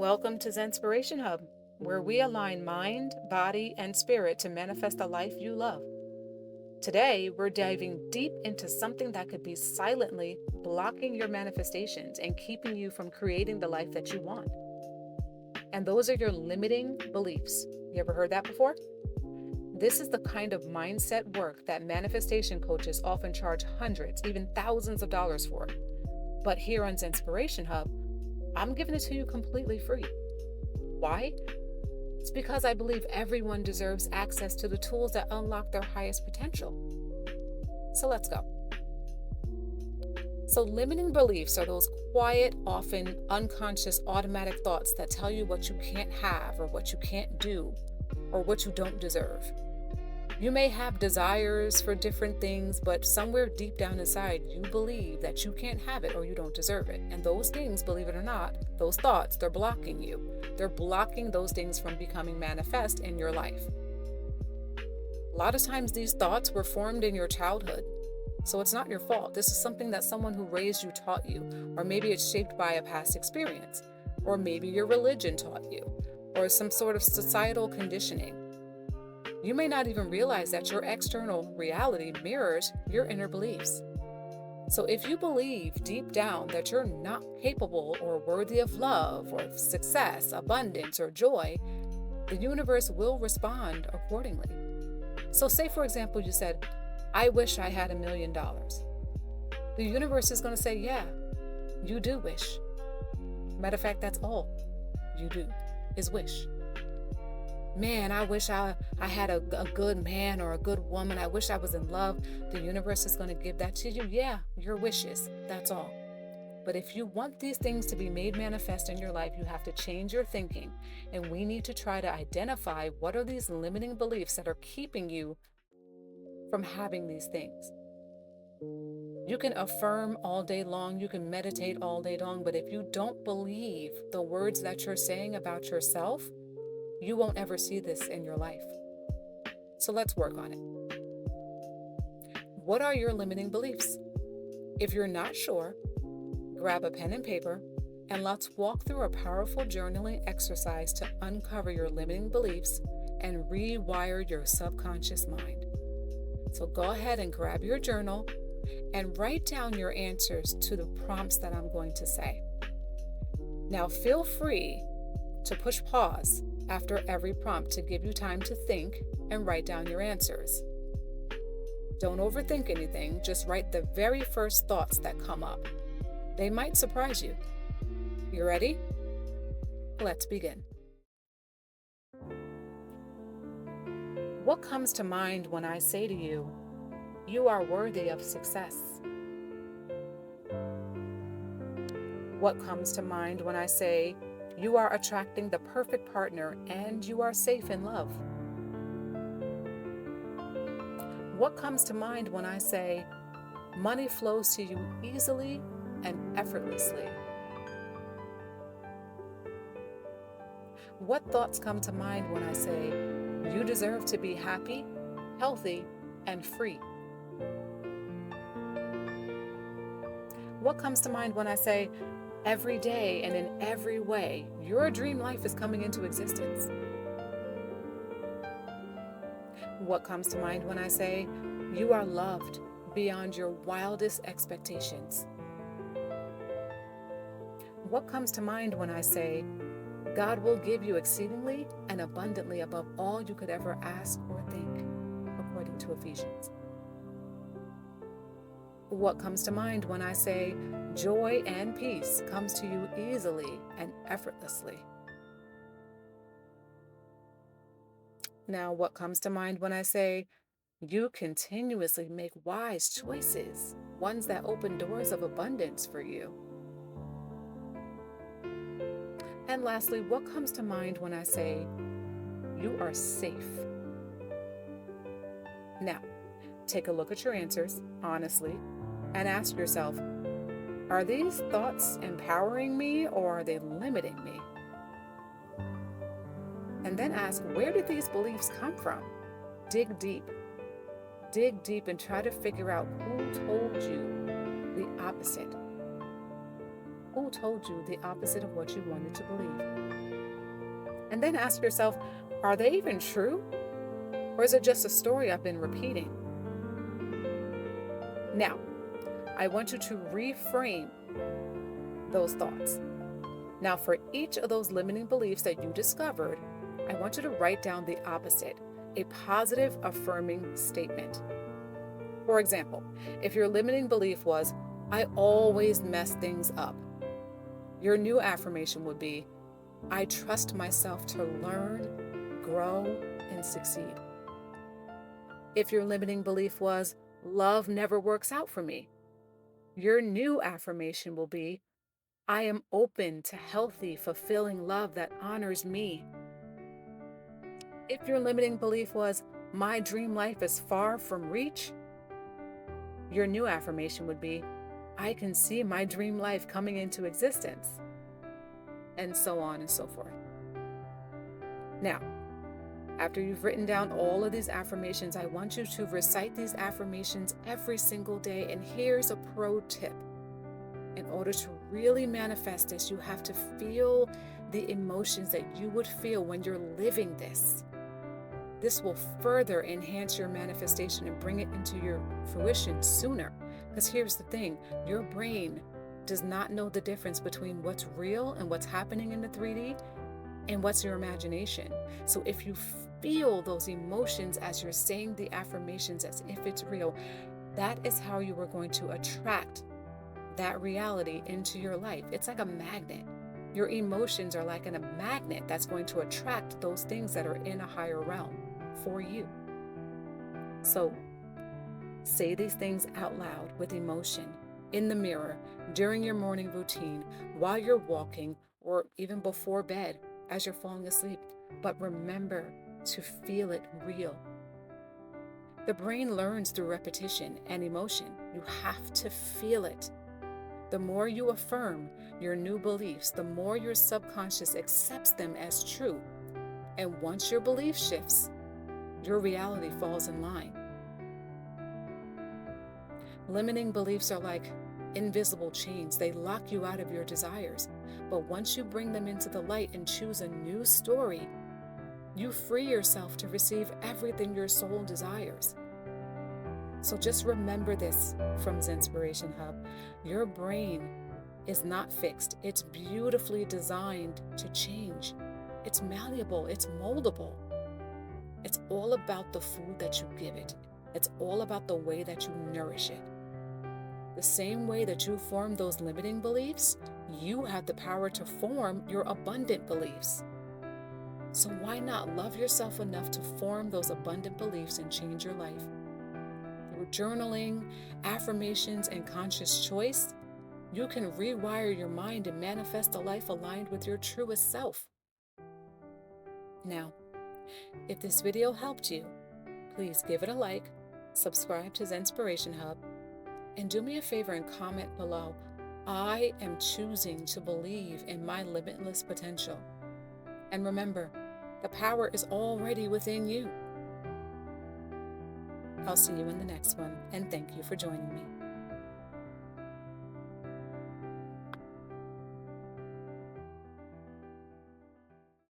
Welcome to Zenspiration Hub, where we align mind, body, and spirit to manifest the life you love. Today, we're diving deep into something that could be silently blocking your manifestations and keeping you from creating the life that you want. And those are your limiting beliefs. You ever heard that before? This is the kind of mindset work that manifestation coaches often charge hundreds, even thousands of dollars for. But here on Zenspiration Hub, I'm giving it to you completely free. Why? It's because I believe everyone deserves access to the tools that unlock their highest potential. So let's go. So limiting beliefs are those quiet, often unconscious, automatic thoughts that tell you what you can't have or what you can't do or what you don't deserve. You may have desires for different things, but somewhere deep down inside, you believe that you can't have it or you don't deserve it. And those things, believe it or not, those thoughts, they're blocking you. They're blocking those things from becoming manifest in your life. A lot of times these thoughts were formed in your childhood. So it's not your fault. This is something that someone who raised you taught you, or maybe it's shaped by a past experience, or maybe your religion taught you, or some sort of societal conditioning. You may not even realize that your external reality mirrors your inner beliefs. So if you believe deep down that you're not capable or worthy of love or success, abundance, or joy, the universe will respond accordingly. So say, for example, you said, I wish I had $1 million. The universe is going to say, yeah, you do wish. Matter of fact, that's all you do is wish. Man, I wish I had a good man or a good woman. I wish I was in love. The universe is going to give that to you. Yeah, your wishes. That's all. But if you want these things to be made manifest in your life, you have to change your thinking. And we need to try to identify what are these limiting beliefs that are keeping you from having these things. You can affirm all day long. You can meditate all day long. But if you don't believe the words that you're saying about yourself, you won't ever see this in your life. So let's work on it. What are your limiting beliefs? If you're not sure, grab a pen and paper and let's walk through a powerful journaling exercise to uncover your limiting beliefs and rewire your subconscious mind. So go ahead and grab your journal and write down your answers to the prompts that I'm going to say. Now feel free to push pause after every prompt to give you time to think and write down your answers. Don't overthink anything, just write the very first thoughts that come up. They might surprise you. You ready? Let's begin. What comes to mind when I say to you, you are worthy of success? What comes to mind when I say, you are attracting the perfect partner and you are safe in love? What comes to mind when I say, money flows to you easily and effortlessly? What thoughts come to mind when I say, you deserve to be happy, healthy, and free? What comes to mind when I say, every day and in every way, your dream life is coming into existence? What comes to mind when I say, you are loved beyond your wildest expectations? What comes to mind when I say, God will give you exceedingly and abundantly above all you could ever ask or think, according to Ephesians? What comes to mind when I say, joy and peace comes to you easily and effortlessly? Now, what comes to mind when I say, you continuously make wise choices, ones that open doors of abundance for you? And lastly, what comes to mind when I say, you are safe? Now, take a look at your answers, honestly, and ask yourself, are these thoughts empowering me or are they limiting me? And then ask, where did these beliefs come from? Dig deep. Dig deep and try to figure out who told you the opposite. Who told you the opposite of what you wanted to believe? And then ask yourself, are they even true? Or is it just a story I've been repeating? Now, I want you to reframe those thoughts. Now, for each of those limiting beliefs that you discovered, I want you to write down the opposite, a positive, affirming statement. For example, if your limiting belief was, I always mess things up, your new affirmation would be, I trust myself to learn, grow, and succeed. If your limiting belief was, love never works out for me, your new affirmation will be, I am open to healthy, fulfilling love that honors me. If your limiting belief was, my dream life is far from reach, your new affirmation would be, I can see my dream life coming into existence, and so on and so forth. Now, after you've written down all of these affirmations, I want you to recite these affirmations every single day. And here's a pro tip. In order to really manifest this, you have to feel the emotions that you would feel when you're living this. This will further enhance your manifestation and bring it into your fruition sooner. Because here's the thing, your brain does not know the difference between what's real and what's happening in the 3D and what's your imagination. So if you feel those emotions as you're saying the affirmations as if it's real, that is how you are going to attract that reality into your life. It's like a magnet. Your emotions are like a magnet that's going to attract those things that are in a higher realm for you. So say these things out loud with emotion, in the mirror, during your morning routine, while you're walking, or even before bed as you're falling asleep. But remember to feel it real. The brain learns through repetition and emotion. You have to feel it. The more you affirm your new beliefs, the more your subconscious accepts them as true. And once your belief shifts, your reality falls in line. Limiting beliefs are like invisible chains. They lock you out of your desires. But once you bring them into the light and choose a new story, you free yourself to receive everything your soul desires. So just remember this from Zenspiration Hub. Your brain is not fixed. It's beautifully designed to change. It's malleable. It's moldable. It's all about the food that you give it. It's all about the way that you nourish it. The same way that you form those limiting beliefs, you have the power to form your abundant beliefs. So why not love yourself enough to form those abundant beliefs and change your life? Through journaling, affirmations, and conscious choice, you can rewire your mind and manifest a life aligned with your truest self. Now, if this video helped you, please give it a like, subscribe to Zenspiration Hub, and do me a favor and comment below, I am choosing to believe in my limitless potential. And remember, the power is already within you. I'll see you in the next one, and thank you for joining me.